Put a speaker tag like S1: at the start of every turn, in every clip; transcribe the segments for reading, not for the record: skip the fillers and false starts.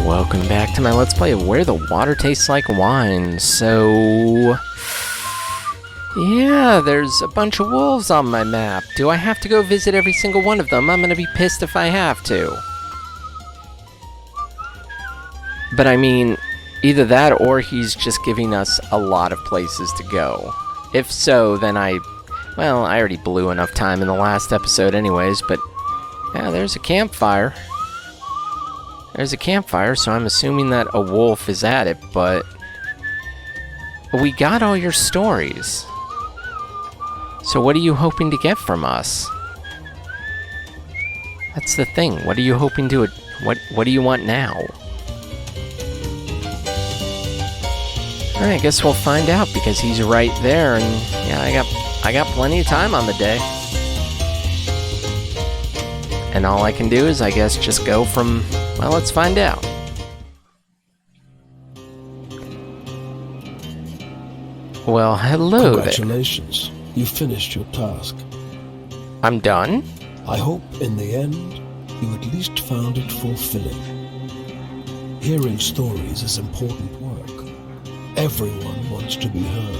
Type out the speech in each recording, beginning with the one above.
S1: Welcome back to my Let's Play of Where the Water Tastes Like Wine. So, yeah, there's a bunch of wolves on my map. Do I have to go visit every single one of them? I'm gonna be pissed if I have to. But I mean, either that or he's just giving us a lot of places to go. If so, then I already blew enough time in the last episode anyways, but yeah, there's a campfire. There's a campfire, so I'm assuming that a wolf is at it, but we got all your stories. So what are you hoping to get from us? That's the thing. What are you hoping to... What do you want now? Alright, I guess we'll find out, because he's right there, and yeah, I got plenty of time on the day. And all I can do is, I guess, just go from... Well, let's find out. Well, hello there.
S2: Congratulations. You finished your task.
S1: I'm done?
S2: I hope, in the end, you at least found it fulfilling. Hearing stories is important work. Everyone wants to be heard,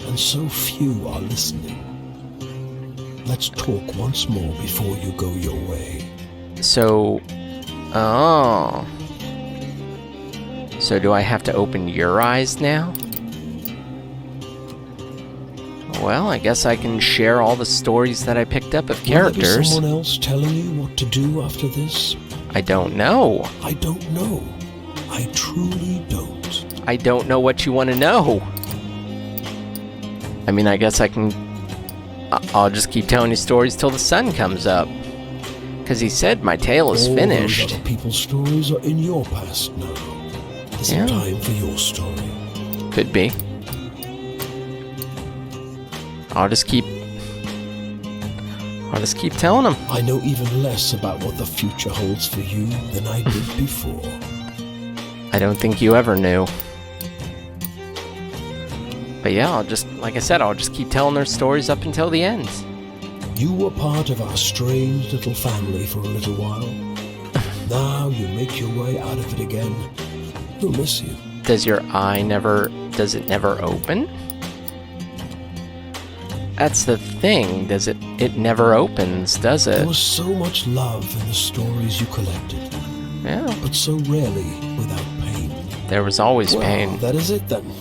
S2: and so few are listening. Let's talk once more before you go your way.
S1: So... Oh. So do I have to open your eyes now? Well, I guess I can share all the stories that I picked up of characters.
S2: Will there be someone else telling you what to do after this?
S1: I don't know.
S2: I don't know. I truly don't.
S1: I don't know what you want to know. I mean, I guess I can... I'll just keep telling you stories till the sun comes up. Because he said my tale is finished.
S2: All those other people's stories are in your past now. Is it time for your story?
S1: Could be. I'll just keep telling him.
S2: I know even less about what the future holds for you than I did before.
S1: I don't think you ever knew. But yeah, like I said, I'll just keep telling their stories up until the end.
S2: You were part of our strange little family for a little while. Now you make your way out of it again. We'll miss you.
S1: Does it never open? That's the thing. It never opens, does it?
S2: There was so much love in the stories you collected.
S1: Yeah.
S2: But so rarely without pain.
S1: There was always pain.
S2: That is it then.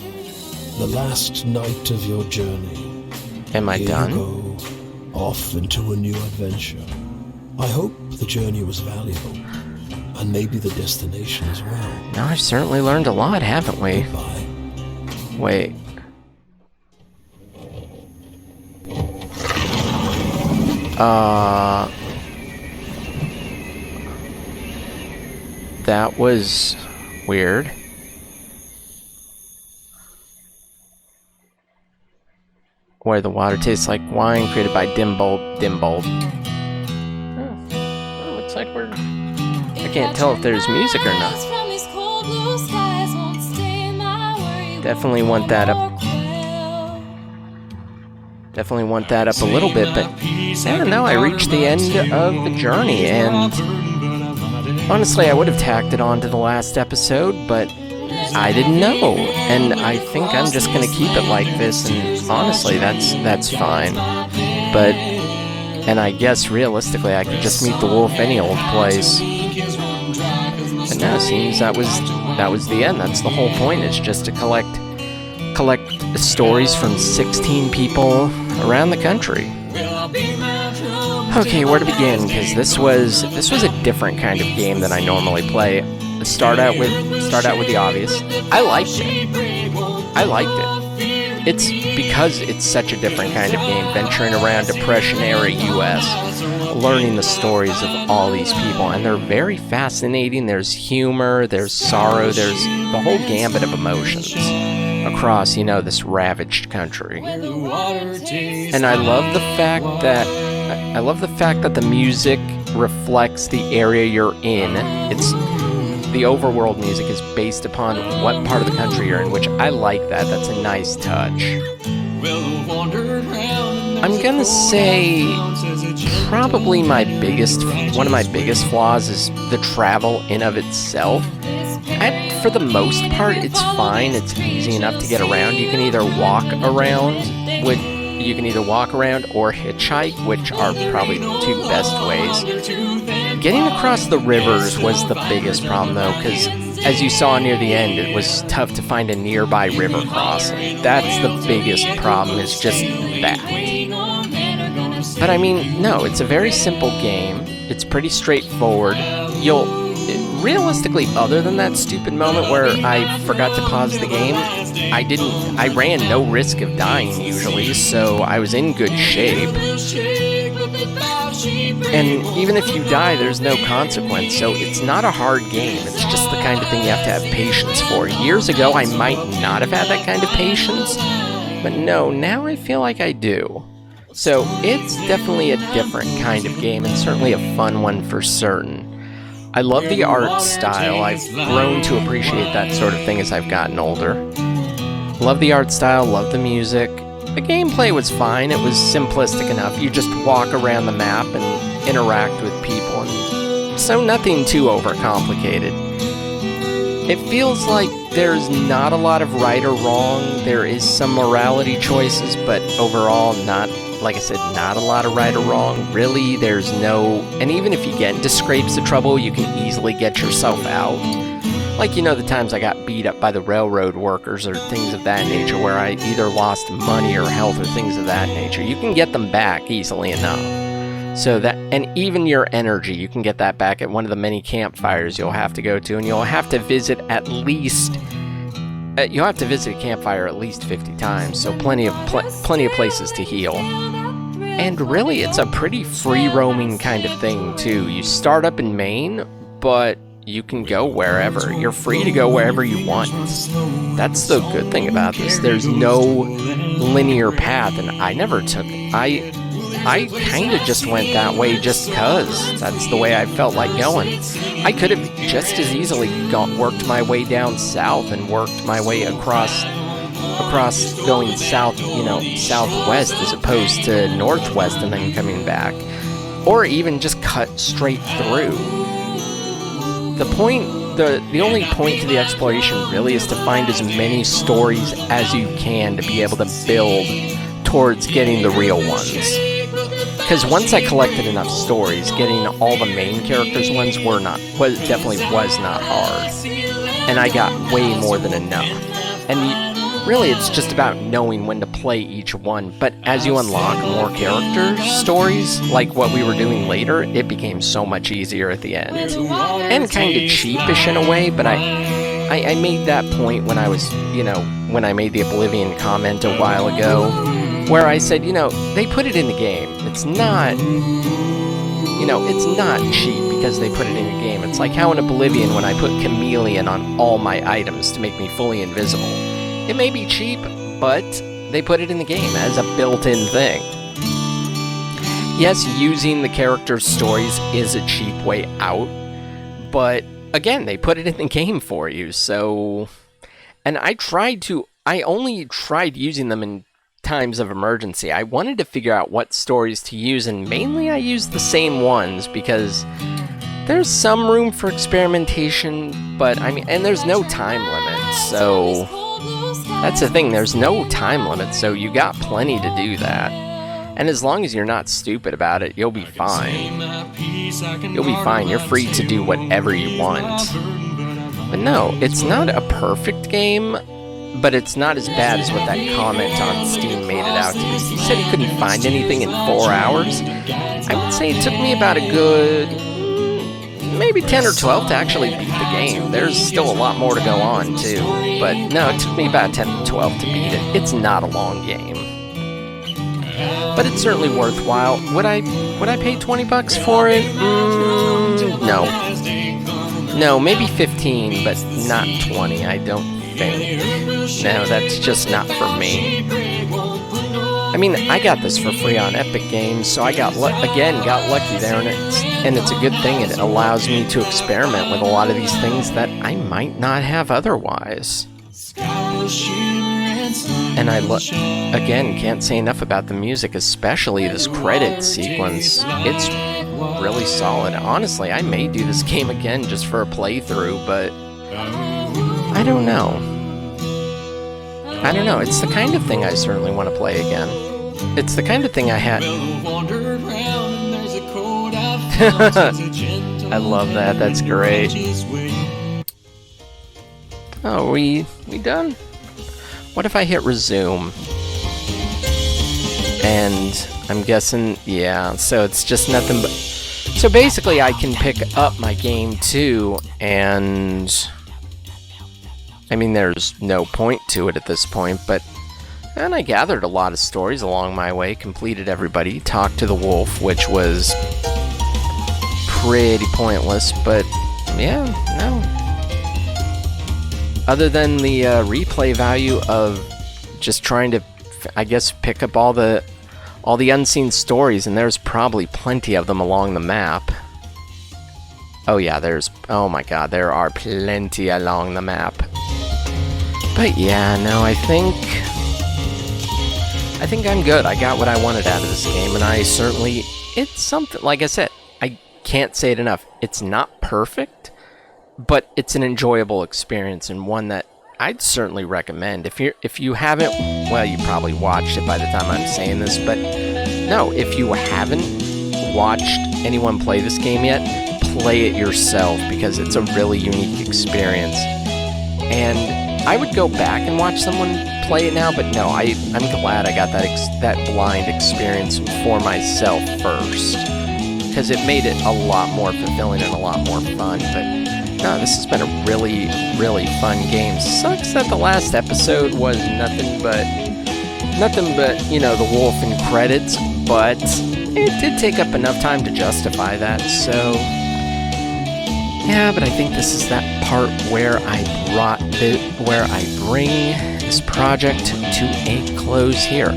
S2: The last night of your journey.
S1: Am I done?
S2: You go off into a new adventure. I hope the journey was valuable. And maybe the destination as well.
S1: No, I've certainly learned a lot, haven't we?
S2: Goodbye.
S1: Wait. That was weird. Where the water tastes like wine, created by Dimbold. Oh, looks like we're... I can't tell if there's music or not. Definitely want that up. Definitely want that up a little bit, but yeah, no, I reached the end of the journey, and honestly, I would have tacked it on to the last episode, but I didn't know, and I think I'm just gonna keep it like this, and honestly, that's fine. But, and I guess realistically, I could just meet the wolf any old place. But no, it seems that was the end. That's the whole point, is just to collect stories from 16 people around the country. Okay, where to begin? Because this was a different kind of game than I normally play. Start out with the obvious. I liked it. It's because it's such a different kind of game, venturing around Depression-era U.S., learning the stories of all these people, and they're very fascinating. There's humor, there's sorrow, there's the whole gambit of emotions across, this ravaged country. And I love the fact that the music reflects the area you're in. The overworld music is based upon what part of the country you're in, which I like that. That's a nice touch. I'm gonna say probably one of my biggest flaws is the travel in of itself. For the most part, it's fine. It's easy enough to get around. You can either walk around or hitchhike, which are probably the two best ways. Getting across the rivers was the biggest problem, though, because as you saw near the end, it was tough to find a nearby river crossing. That's the biggest problem, is just that. But I mean, no, it's a very simple game. It's pretty straightforward. Realistically, other than that stupid moment where I forgot to pause the game, I ran no risk of dying usually, so I was in good shape. And even if you die, there's no consequence, so it's not a hard game. It's just the kind of thing you have to have patience for. Years ago, I might not have had that kind of patience, but no, now I feel like I do. So it's definitely a different kind of game, and certainly a fun one for certain. I love the art style. I've grown to appreciate that sort of thing as I've gotten older. Love the art style, love the music. The gameplay was fine. It was simplistic enough. You just walk around the map and interact with people, and so nothing too overcomplicated. It feels like there's not a lot of right or wrong. There is some morality choices, but overall not, like I said, not a lot of right or wrong. Really, there's no... And even if you get into scrapes of trouble, you can easily get yourself out. Like, the times I got beat up by the railroad workers or things of that nature, where I either lost money or health or things of that nature. You can get them back easily enough. So that, and even your energy, you can get that back at one of the many campfires you'll have to go to, and you'll have to visit a campfire at least 50 times, so plenty of places to heal. And really, it's a pretty free-roaming kind of thing, too. You start up in Maine, but you can go wherever. You're free to go wherever you want. That's the good thing about this. There's no linear path, and I never took it. I kind of just went that way just because that's the way I felt like going. I could have just as easily worked my way down south and worked my way across going south, southwest as opposed to northwest and then coming back. Or even just cut straight through. The only point to the exploration really is to find as many stories as you can to be able to build towards getting the real ones. Because once I collected enough stories, getting all the main characters' ones definitely was not hard. And I got way more than enough. And really, it's just about knowing when to play each one. But as you unlock more character stories, like what we were doing later, it became so much easier at the end. And kind of cheapish in a way, but I made that point when I was, when I made the Oblivion comment a while ago, where I said, they put it in the game. It's not, it's not cheap because they put it in the game. It's like how in Oblivion when I put Chameleon on all my items to make me fully invisible. It may be cheap, but they put it in the game as a built-in thing. Yes, using the characters' stories is a cheap way out, but again, they put it in the game for you, so... And I only tried using them in times of emergency. I wanted to figure out what stories to use, and mainly I used the same ones because there's some room for experimentation, but and there's no time limit, so that's the thing, there's no time limit, so you got plenty to do that. And as long as you're not stupid about it, you'll be fine. You'll be fine, you're free to do whatever you want. But no, it's not a perfect game, but it's not as bad as what that comment on Steam made it out to be. He said he couldn't find anything in 4 hours. I would say it took me about a good, maybe 10 or 12 to actually beat the game. There's still a lot more to go on, too. But no, it took me about 10 to 12 to beat it. It's not a long game. But it's certainly worthwhile. Would I pay $20 for it? No. No, maybe 15, but not 20, I don't think. No, that's just not for me. I got this for free on Epic Games, so I got lucky there, and it's a good thing. It allows me to experiment with a lot of these things that I might not have otherwise. And again, can't say enough about the music, especially this credit sequence. It's really solid. Honestly, I may do this game again just for a playthrough, but I don't know. It's the kind of thing I certainly want to play again. It's the kind of thing I had. I love that. That's great. Oh, we done? What if I hit resume? And I'm guessing, yeah, so it's just nothing but... So basically I can pick up my game too, and... I mean, there's no point to it at this point, but... And I gathered a lot of stories along my way, completed everybody, talked to the wolf, which was... pretty pointless, but... Yeah, no. Other than the replay value of just trying to, I guess, pick up all the unseen stories, and there's probably plenty of them along the map. Oh yeah, oh my god, there are plenty along the map. But yeah, no, I think I'm good. I got what I wanted out of this game, and it's something, like I said, I can't say it enough. It's not perfect, but it's an enjoyable experience, and one that I'd certainly recommend. If you haven't, well, you probably watched it by the time I'm saying this, but no, if you haven't watched anyone play this game yet, play it yourself, because it's a really unique experience. And I would go back and watch someone play it now, but no, I'm glad I got that blind experience for myself first, because it made it a lot more fulfilling and a lot more fun. But no, this has been a really, really fun game. Sucks that the last episode was nothing but, the wolf and credits, but it did take up enough time to justify that, so... Yeah, but I think this is that part where I bring this project to a close here.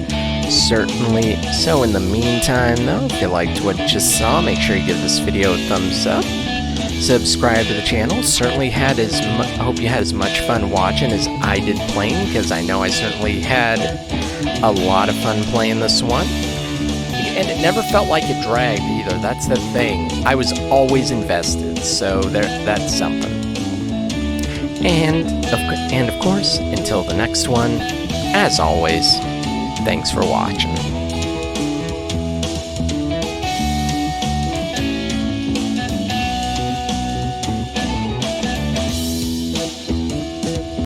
S1: Certainly. So in the meantime, though, if you liked what you just saw, make sure you give this video a thumbs up. Subscribe to the channel. Certainly hope you had as much fun watching as I did playing, because I know I certainly had a lot of fun playing this one. And it never felt like it dragged either. That's the thing. I was always invested, so that's something. And of course, until the next one, as always, thanks for watching.